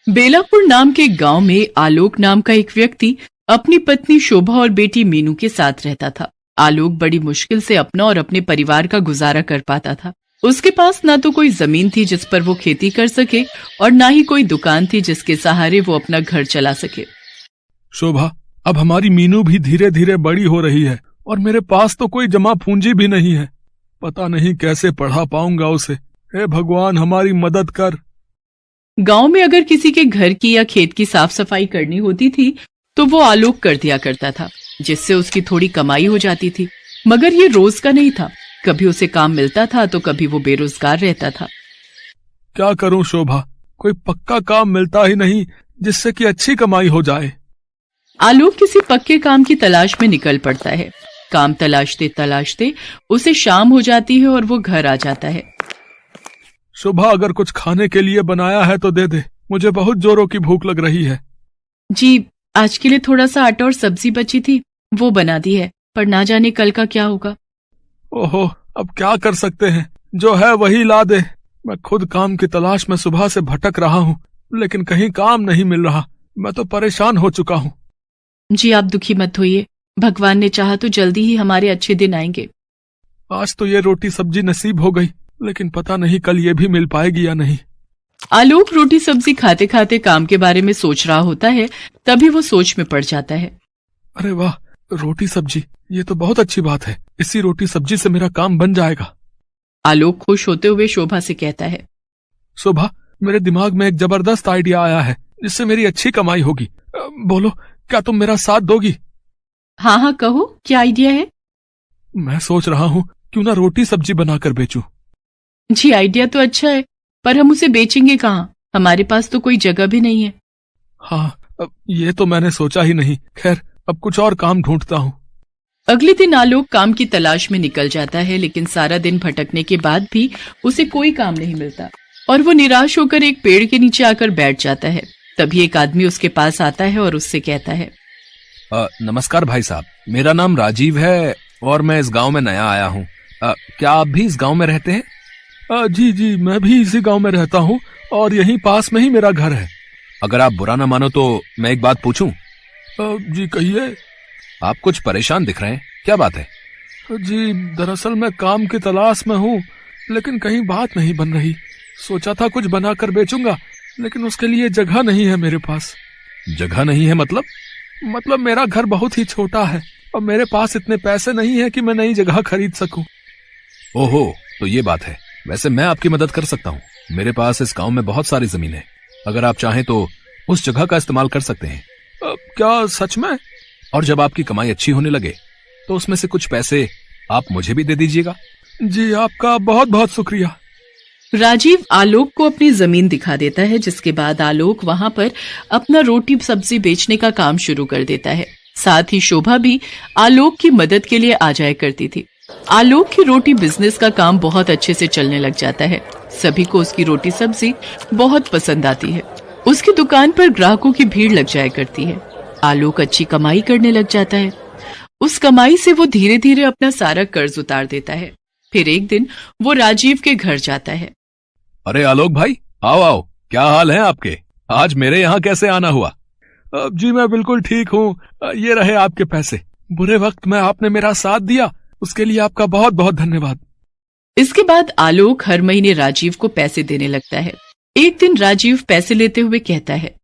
बेलापुर नाम के गांव में आलोक नाम का एक व्यक्ति अपनी पत्नी शोभा और बेटी मीनू के साथ रहता था। आलोक बड़ी मुश्किल से अपना और अपने परिवार का गुजारा कर पाता था। उसके पास ना तो कोई जमीन थी जिस पर वो खेती कर सके और ना ही कोई दुकान थी जिसके सहारे वो अपना घर चला सके। शोभा, अब हमारी मीनू भी धीरे धीरे बड़ी हो रही है और मेरे पास तो कोई जमा पूंजी भी नहीं है। पता नहीं कैसे पढ़ा पाऊंगा उसे। हे भगवान, हमारी मदद कर। गांव में अगर किसी के घर की या खेत की साफ सफाई करनी होती थी तो वो आलोक कर दिया करता था, जिससे उसकी थोड़ी कमाई हो जाती थी। मगर ये रोज का नहीं था, कभी उसे काम मिलता था तो कभी वो बेरोजगार रहता था। क्या करूं शोभा, कोई पक्का काम मिलता ही नहीं जिससे कि अच्छी कमाई हो जाए। आलोक किसी पक्के काम की तलाश में निकल पड़ता है। काम तलाशते तलाशते उसे शाम हो जाती है और वो घर आ जाता है। शोभा, अगर कुछ खाने के लिए बनाया है तो दे दे, मुझे बहुत जोरों की भूख लग रही है। जी, आज के लिए थोड़ा सा आटा और सब्जी बची थी, वो बना दी है, पर ना जाने कल का क्या होगा। ओहो, अब क्या कर सकते हैं, जो है वही ला दे। मैं खुद काम की तलाश में सुबह से भटक रहा हूँ, लेकिन कहीं काम नहीं मिल रहा। मैं तो परेशान हो चुका हूँ। जी, आप दुखी मत होइए, भगवान ने चाहा तो जल्दी ही हमारे अच्छे दिन आएंगे। आज तो ये रोटी सब्जी नसीब हो गई, लेकिन पता नहीं कल ये भी मिल पाएगी या नहीं। आलोक रोटी सब्जी खाते खाते काम के बारे में सोच रहा होता है, तभी वो सोच में पड़ जाता है। अरे वाह, रोटी सब्जी, ये तो बहुत अच्छी बात है। इसी रोटी सब्जी से मेरा काम बन जाएगा। आलोक खुश होते हुए शोभा से कहता है, शोभा, मेरे दिमाग में एक जबरदस्त आइडिया आया है जिससे मेरी अच्छी कमाई होगी। बोलो, क्या तुम मेरा साथ दोगी? हाँ हाँ, कहो, क्या आइडिया है? मैं सोच रहा हूँ क्यों ना रोटी सब्जी बनाकर बेचूं। जी, आइडिया तो अच्छा है, पर हम उसे बेचेंगे कहाँ? हमारे पास तो कोई जगह भी नहीं है। हाँ, ये तो मैंने सोचा ही नहीं। खैर, अब कुछ और काम ढूंढता हूँ। अगले दिन आलोक काम की तलाश में निकल जाता है, लेकिन सारा दिन भटकने के बाद भी उसे कोई काम नहीं मिलता और वो निराश होकर एक पेड़ के नीचे आकर बैठ जाता है। तभी एक आदमी उसके पास आता है और उससे कहता है, नमस्कार भाई साहब, मेरा नाम राजीव है और मैं इस गांव में नया आया हूँ। क्या आप भी इस गांव में रहते हैं? जी जी, मैं भी इसी गांव में रहता हूँ और यहीं पास में ही मेरा घर है। अगर आप बुरा ना मानो तो मैं एक बात पूछूं? जी कहिए। आप कुछ परेशान दिख रहे हैं, क्या बात है? जी, दरअसल मैं काम की तलाश में हूँ, लेकिन कहीं बात नहीं बन रही। सोचा था कुछ बनाकर बेचूंगा, लेकिन उसके लिए जगह नहीं है मेरे पास। जगह नहीं है मतलब? मतलब मेरा घर बहुत ही छोटा है और मेरे पास इतने पैसे नहीं है कि मैं नई जगह खरीद सकूं। ओहो, तो ये बात है। वैसे मैं आपकी मदद कर सकता हूँ। मेरे पास इस गांव में बहुत सारी जमीन है। अगर आप चाहें तो उस जगह का इस्तेमाल कर सकते हैं। क्या सच में? और जब आपकी कमाई अच्छी होने लगे तो उसमें से कुछ पैसे आप मुझे भी दे दीजिएगा। जी, आपका बहुत बहुत शुक्रिया। राजीव आलोक को अपनी जमीन दिखा देता है, जिसके बाद आलोक वहां पर अपना रोटी सब्जी बेचने का काम शुरू कर देता है। साथ ही शोभा भी आलोक की मदद के लिए आ जाया करती थी। आलोक की रोटी बिजनेस का काम बहुत अच्छे से चलने लग जाता है। सभी को उसकी रोटी सब्जी बहुत पसंद आती है। उसकी दुकान पर ग्राहकों की भीड़ लग जाया करती है। आलोक अच्छी कमाई करने लग जाता है। उस कमाई से वो धीरे धीरे अपना सारा कर्ज उतार देता है। फिर एक दिन वो राजीव के घर जाता है। अरे आलोक भाई, आओ आओ, क्या हाल है आपके? आज मेरे यहाँ कैसे आना हुआ? जी मैं बिल्कुल ठीक हूँ। ये रहे आपके पैसे। बुरे वक्त में आपने मेरा साथ दिया, उसके लिए आपका बहुत बहुत धन्यवाद। इसके बाद आलोक हर महीने राजीव को पैसे देने लगता है। एक दिन राजीव पैसे लेते हुए कहता है,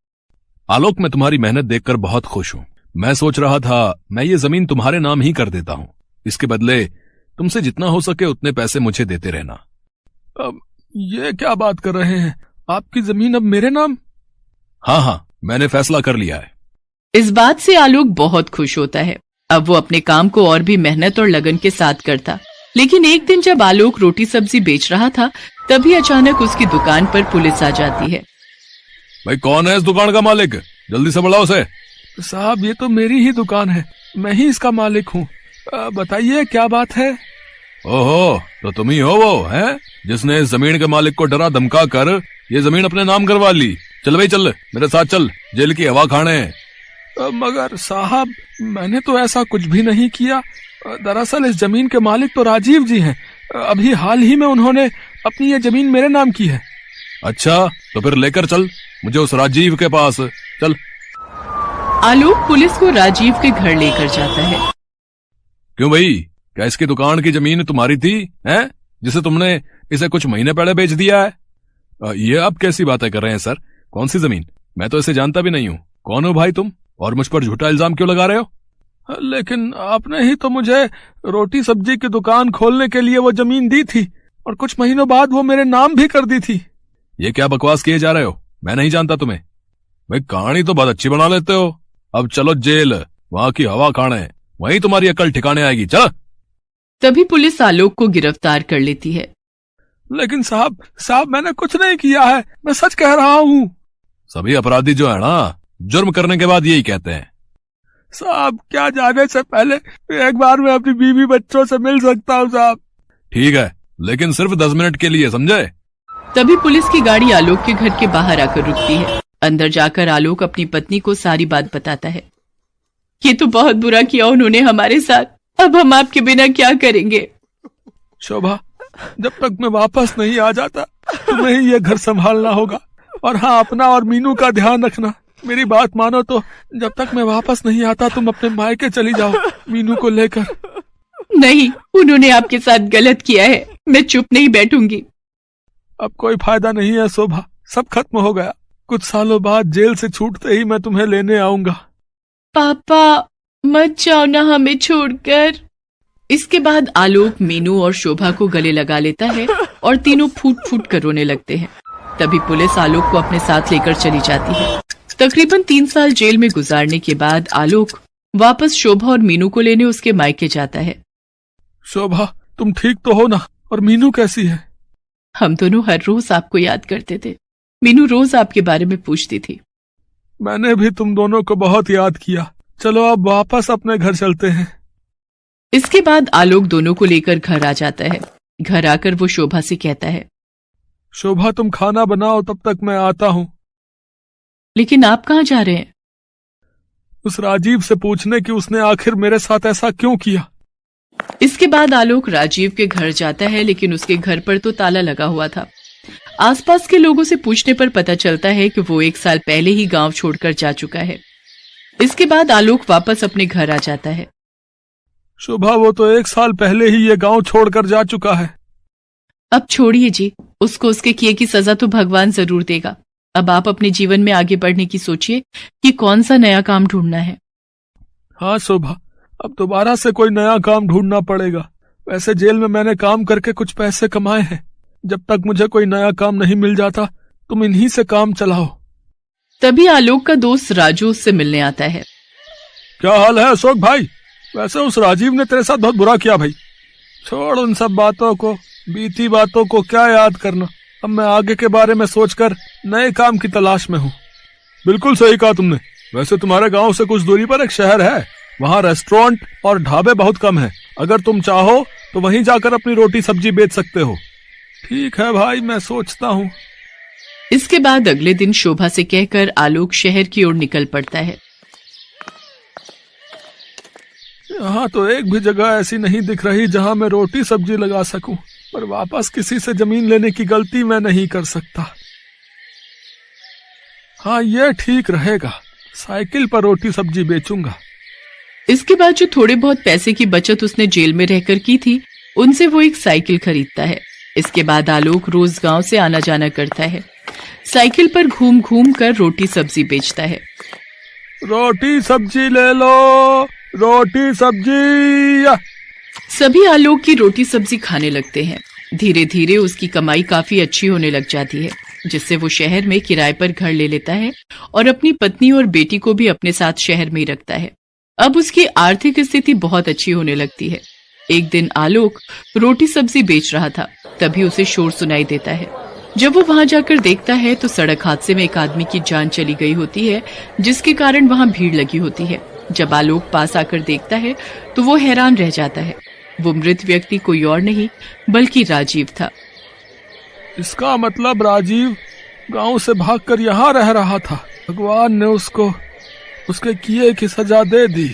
आलोक, मैं तुम्हारी मेहनत देखकर बहुत खुश हूँ। मैं सोच रहा था मैं ये जमीन तुम्हारे नाम ही कर देता हूँ। इसके बदले तुमसे जितना हो सके उतने पैसे मुझे देते रहना। अब ये क्या बात कर रहे हैं? आपकी जमीन अब मेरे नाम? हाँ हाँ, मैंने फैसला कर लिया है। इस बात से आलोक बहुत खुश होता है। अब वो अपने काम को और भी मेहनत और लगन के साथ करता। लेकिन एक दिन जब आलोक रोटी सब्जी बेच रहा था, तभी अचानक उसकी दुकान पर पुलिस आ जाती है। भाई, कौन है इस दुकान का मालिक? जल्दी से बुलाओ उसे। साहब, ये तो मेरी ही दुकान है, मैं ही इसका मालिक हूँ। बताइए क्या बात है? ओहो, तो तुम ही हो वो हैं जिसने इस जमीन के मालिक को डरा धमका कर ये जमीन अपने नाम करवा ली। चल भाई चल, मेरे साथ चल, जेल की हवा खाने। मगर साहब, मैंने तो ऐसा कुछ भी नहीं किया। दरअसल इस जमीन के मालिक तो राजीव जी हैं। अभी हाल ही में उन्होंने अपनी ये जमीन मेरे नाम की है। अच्छा, तो फिर लेकर चल मुझे उस राजीव के पास। चल। आलोक पुलिस को राजीव के घर लेकर जाता है। क्यों भाई, क्या इसकी दुकान की जमीन तुम्हारी थी, हैं, जिसे तुमने इसे कुछ महीने पहले बेच दिया है? ये आप कैसी बातें कर रहे हैं सर? कौन सी जमीन? मैं तो इसे जानता भी नहीं हूँ। कौन हो भाई तुम, और मुझ पर झूठा इल्जाम क्यों लगा रहे हो? लेकिन आपने ही तो मुझे रोटी सब्जी की दुकान खोलने के लिए वो जमीन दी थी, और कुछ महीनों बाद वो मेरे नाम भी कर दी थी। ये क्या बकवास किए जा रहे हो? मैं नहीं जानता तुम्हें। भाई कहानी तो बहुत अच्छी बना लेते हो। अब चलो जेल, वहां की हवा खाने, वहीं तुम्हारी अकल ठिकाने आएगी। चल। तभी पुलिस आलोक को गिरफ्तार कर लेती है। लेकिन साहब मैंने कुछ नहीं किया है, मैं सच कह रहा हूँ। सभी अपराधी जो है ना, जुर्म करने के बाद यही कहते हैं। साहब क्या जाने से पहले एक बार मैं अपनी बीवी बच्चों से मिल सकता हूँ साहब? ठीक है, लेकिन सिर्फ 10 मिनट के लिए, समझे? तभी पुलिस की गाड़ी आलोक के घर के बाहर आकर रुकती है। अंदर जाकर आलोक अपनी पत्नी को सारी बात बताता है। ये तो बहुत बुरा किया उन्होंने हमारे साथ, अब हम आपके बिना क्या करेंगे? शोभा, जब तक मैं वापस नहीं आ जाता तुम्हें ही ये घर संभालना होगा, और हाँ, अपना और मीनू का ध्यान रखना। मेरी बात मानो तो जब तक मैं वापस नहीं आता तुम अपने मायके चली जाओ मीनू को लेकर। नहीं, उन्होंने आपके साथ गलत किया है, मैं चुप नहीं बैठूंगी। अब कोई फायदा नहीं है शोभा, सब खत्म हो गया। कुछ सालों बाद जेल से छूटते ही मैं तुम्हें लेने आऊंगा। पापा मत जाओ ना हमें छोड़कर। इसके बाद आलोक मीनू और शोभा को गले लगा लेता है और तीनों फूट फूट कर रोने लगते हैं। तभी पुलिस आलोक को अपने साथ लेकर चली जाती है। तकरीबन 3 साल जेल में गुजारने के बाद आलोक वापस शोभा और मीनू को लेने उसके मायके जाता है। शोभा, तुम ठीक तो हो ना? और मीनू कैसी है? हम दोनों हर रोज आपको याद करते थे। मीनू रोज आपके बारे में पूछती थी। मैंने भी तुम दोनों को बहुत याद किया। चलो अब वापस अपने घर चलते हैं। इसके बाद आलोक दोनों को लेकर घर आ जाता है। घर आकर वो शोभा से कहता है, शोभा तुम खाना बनाओ, तब तक मैं आता हूँ। लेकिन आप कहाँ जा रहे हैं? उस राजीव से पूछने कि उसने आखिर मेरे साथ ऐसा क्यों किया। इसके बाद आलोक राजीव के घर जाता है, लेकिन उसके घर पर तो ताला लगा हुआ था। आसपास के लोगों से पूछने पर पता चलता है कि वो 1 साल पहले ही गांव छोड़कर जा चुका है। इसके बाद आलोक वापस अपने घर आ जाता है। शोभा, वो तो 1 साल पहले ही ये गांव छोड़कर जा चुका है। अब छोड़िए जी, उसको उसके किए की सजा तो भगवान जरूर देगा। अब आप अपने जीवन में आगे बढ़ने की सोचिए कि कौन सा नया काम ढूंढना है। हाँ शोभा, अब दोबारा से कोई नया काम ढूंढना पड़ेगा। वैसे जेल में मैंने काम करके कुछ पैसे कमाए हैं। जब तक मुझे कोई नया काम नहीं मिल जाता तुम इन्हीं से काम चलाओ। तभी आलोक का दोस्त राजू उससे मिलने आता है। क्या हाल है अशोक भाई? वैसे उस राजीव ने तेरे साथ बहुत बुरा किया भाई। छोड़ उन सब बातों को, बीती बातों को क्या याद करना। अब मैं आगे के बारे में सोचकर नए काम की तलाश में हूँ। बिल्कुल सही कहा तुमने। वैसे तुम्हारे गांव से कुछ दूरी पर एक शहर है, वहाँ रेस्टोरेंट और ढाबे बहुत कम है। अगर तुम चाहो तो वहीं जाकर अपनी रोटी सब्जी बेच सकते हो। ठीक है भाई, मैं सोचता हूँ। इसके बाद अगले दिन शोभा से कहकर आलोक शहर की ओर निकल पड़ता है। यहाँ तो एक भी जगह ऐसी नहीं दिख रही जहाँ मैं रोटी सब्जी लगा सकूं, पर वापस किसी से जमीन लेने की गलती मैं नहीं कर सकता। हाँ, ये ठीक रहेगा, साइकिल पर रोटी सब्जी बेचूंगा। इसके बाद जो थोड़े बहुत पैसे की बचत उसने जेल में रहकर की थी, उनसे वो एक साइकिल खरीदता है। इसके बाद आलोक रोज गांव से आना जाना करता है। साइकिल पर घूम घूम कर रोटी सब्जी बेचता है। रोटी सब्जी ले लो, रोटी सब्जी। सभी आलोक की रोटी सब्जी खाने लगते हैं। धीरे धीरे उसकी कमाई काफी अच्छी होने लग जाती है, जिससे वो शहर में किराए पर घर ले लेता है और अपनी पत्नी और बेटी को भी अपने साथ शहर में ही रखता है। अब उसकी आर्थिक स्थिति बहुत अच्छी होने लगती है। एक दिन आलोक रोटी सब्जी बेच रहा था, तभी उसे शोर सुनाई देता है। जब वो वहां जाकर देखता है तो सड़क हादसे में एक आदमी की जान चली गई होती है, जिसके कारण वहां भीड़ लगी होती है। जब आलोक पास आकर देखता है तो वो हैरान रह जाता है। वो मृत व्यक्ति कोई और नहीं बल्कि राजीव था। इसका मतलब राजीव गांव से भागकर यहाँ रह रहा था। भगवान ने उसको उसके किए की सजा दे दी।